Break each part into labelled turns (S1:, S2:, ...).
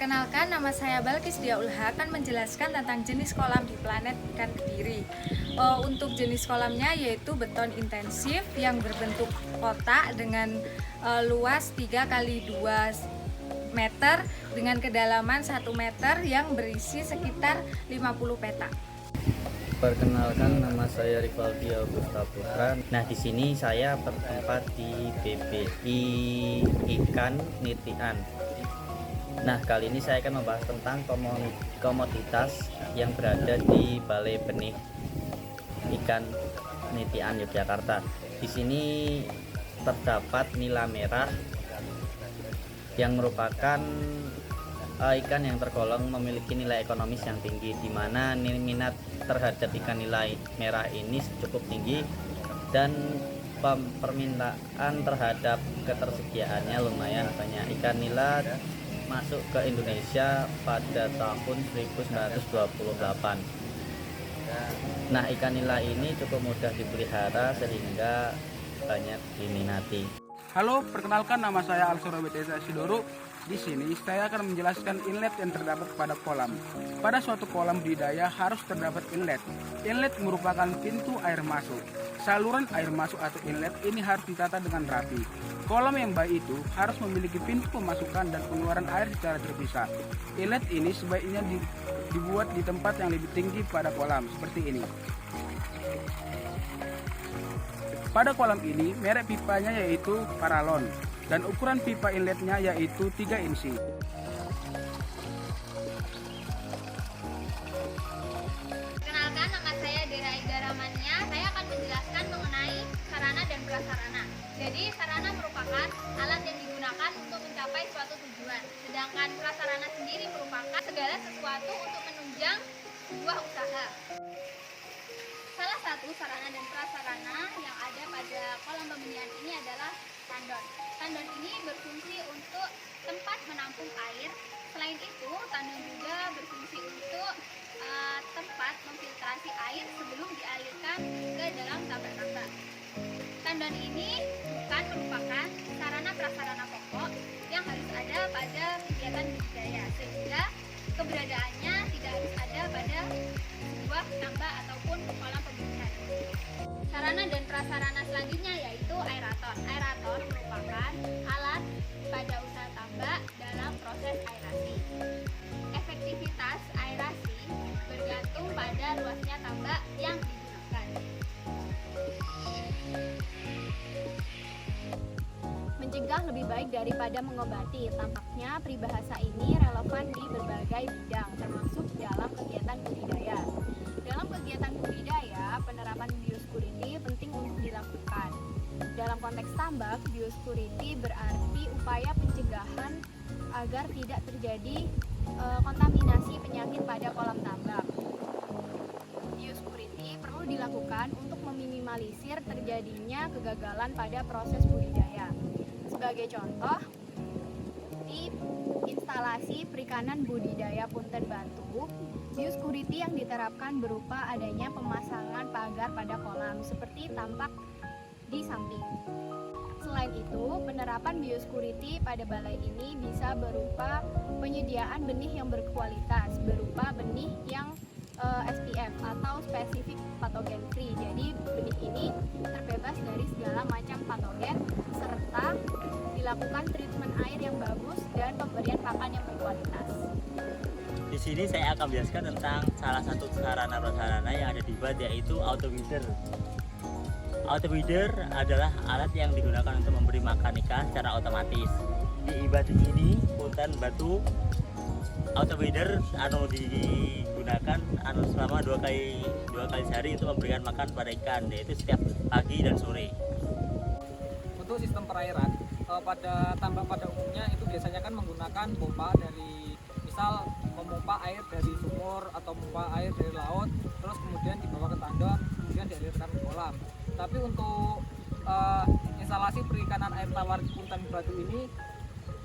S1: Perkenalkan, nama saya Balkis Diaulha akan menjelaskan tentang jenis kolam di planet ikan Kediri. Untuk jenis kolamnya yaitu beton intensif yang berbentuk kotak dengan luas 3 kali 2 meter dengan kedalaman 1 meter yang berisi sekitar 50 petak.
S2: Perkenalkan, nama saya Rivaldi Augusta Putra. Nah, di sini saya bertempat di BBI Ikan Nitian. Nah, kali ini saya akan membahas tentang komoditas yang berada di Balai Benih Ikan Nitian Yogyakarta. Di sini terdapat nila merah yang merupakan ikan yang tergolong memiliki nilai ekonomis yang tinggi, di mana minat terhadap ikan nilai merah ini cukup tinggi dan permintaan terhadap ketersediaannya lumayan banyak. Ikan nila masuk ke Indonesia pada tahun 1928. Nah, ikan nila ini cukup mudah dipelihara sehingga banyak diminati.
S3: Halo, perkenalkan, nama saya Alsura Betesa Sidoro. Di sini saya akan menjelaskan inlet yang terdapat pada kolam. Pada suatu kolam budidaya harus terdapat inlet. Inlet merupakan pintu air masuk. Saluran air masuk atau inlet ini harus ditata dengan rapi. Kolam yang baik itu harus memiliki pintu pemasukan dan pengeluaran air secara terpisah. Inlet ini sebaiknya dibuat di tempat yang lebih tinggi pada kolam, seperti ini. Pada kolam ini, merek pipanya yaitu Paralon dan ukuran pipa inletnya yaitu 3 inci.
S4: Kenalkan, nama saya Dera Ida Ramania. Saya akan menjelaskan mengenai sarana dan prasarana. Jadi, sarana merupakan alat yang digunakan untuk mencapai suatu tujuan. Sedangkan prasarana sendiri merupakan segala sesuatu untuk menunjang sebuah usaha. Salah satu sarana dan prasarana yang ada pada kolam pembenihan ini adalah tandon. Tandon ini berfungsi untuk tempat menampung air. Selain itu, tandon juga berfungsi untuk tempat memfiltrasi air sebelum dialirkan ke dalam tambak-tambak. Tandon ini bukan merupakan sarana prasarana pokok yang harus ada pada kegiatan budidaya, sehingga keberadaannya tidak harus ada pada sebuah tambak ataupun kolam pembenihan. Sarana dan prasarana selanjutnya yaitu aerator. Aerator merupakan alat pada usaha tambak dalam proses aerasi. Efektivitas aerasi bergantung pada luasnya tambak yang digunakan.
S5: Mencegah lebih baik daripada mengobati. Tampaknya peribahasa ini relevan di berbagai bidang, termasuk dalam kegiatan budidaya. Dalam kegiatan budidaya, penerapan biosecurity penting untuk dilakukan. Dalam konteks tambak, biosecurity berarti upaya pencegahan agar tidak terjadi kontaminasi penyakit pada kolam tambak. Biosecurity perlu dilakukan untuk meminimalisir terjadinya kegagalan pada proses budidaya. Sebagai contoh, di instalasi perikanan budidaya Punten Batu, biosecurity yang diterapkan berupa adanya pemasangan pagar pada kolam seperti tampak di samping. Selain itu, penerapan biosecurity pada balai ini bisa berupa penyediaan benih yang berkualitas, berupa benih yang SPF atau Specific Pathogen Free. Jadi benih ini terbebas dari segala macam patogen serta dilakukan treatment air yang bagus dan pemberian pakan yang berkualitas.
S6: Di sini saya akan menjelaskan tentang salah satu sarana prasarana yang ada di BAT, yaitu autofeeder. Autofeeder adalah alat yang digunakan untuk memberi makan ikan secara otomatis. Di BAT ini, Punten Batu, autofeeder digunakan selama dua kali sehari untuk memberikan makan pada ikan, yaitu setiap pagi dan sore.
S7: Untuk sistem perairan, pada tambak pada umumnya itu biasanya kan menggunakan pompa dari, misal memompa air dari sumur atau memompa air dari laut, terus kemudian dibawa ke tandon, kemudian dialirkan ke kolam. Tapi untuk instalasi perikanan air tawar Punten Batu ini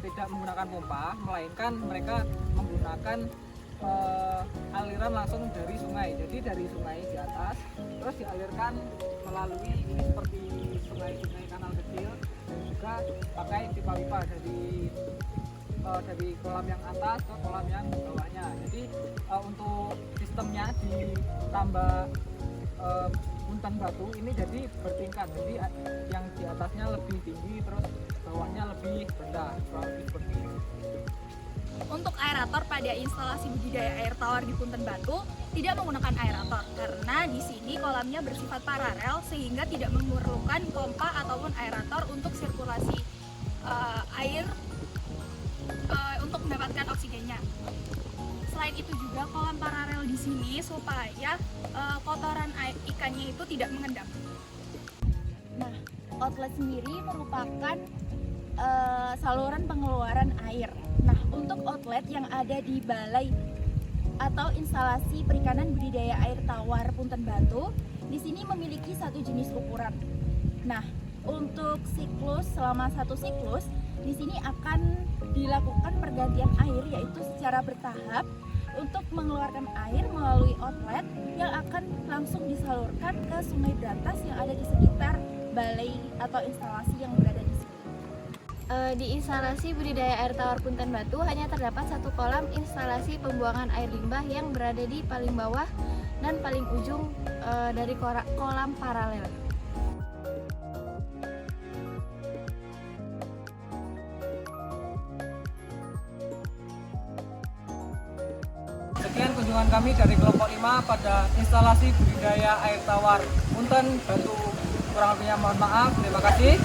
S7: tidak menggunakan pompa, melainkan mereka menggunakan aliran langsung dari sungai. Jadi dari sungai di atas terus dialirkan melalui ini seperti sungai kanal kecil, dan juga pakai pipa-pipa dari dari kolam yang atas ke kolam yang bawahnya. Jadi untuk sistemnya ditambah punten batu ini jadi bertingkat. Jadi yang di atasnya lebih tinggi, terus bawahnya lebih rendah, kurang lebih seperti ini.
S5: Untuk aerator pada instalasi budidaya air tawar di Punten Batu tidak menggunakan aerator karena di sini kolamnya bersifat paralel sehingga tidak memerlukan pompa ataupun aerator untuk sirkulasi air untuk mendapatkan oksigennya. Selain itu juga kolam paralel di sini supaya kotoran ikannya itu tidak mengendap. Nah, outlet sendiri merupakan saluran pengeluaran air. Nah, untuk outlet yang ada di balai atau instalasi perikanan budidaya air tawar Punten Batu, di sini memiliki satu jenis ukuran. Nah, untuk siklus selama satu siklus, di sini akan dilakukan pergantian air yaitu secara bertahap untuk mengeluarkan air melalui outlet yang akan langsung disalurkan ke Sungai Brantas yang ada di sekitar balai atau instalasi yang berada di sini.
S8: Di instalasi budidaya air tawar Punten Batu hanya terdapat satu kolam instalasi pembuangan air limbah yang berada di paling bawah dan paling ujung dari kolam paralel.
S7: Sekian kunjungan kami dari kelompok 5 pada instalasi budidaya air tawar Punten Batu. Kurang lebihnya mohon maaf. Terima kasih.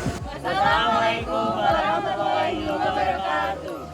S6: Assalamualaikum warahmatullahi wabarakatuh.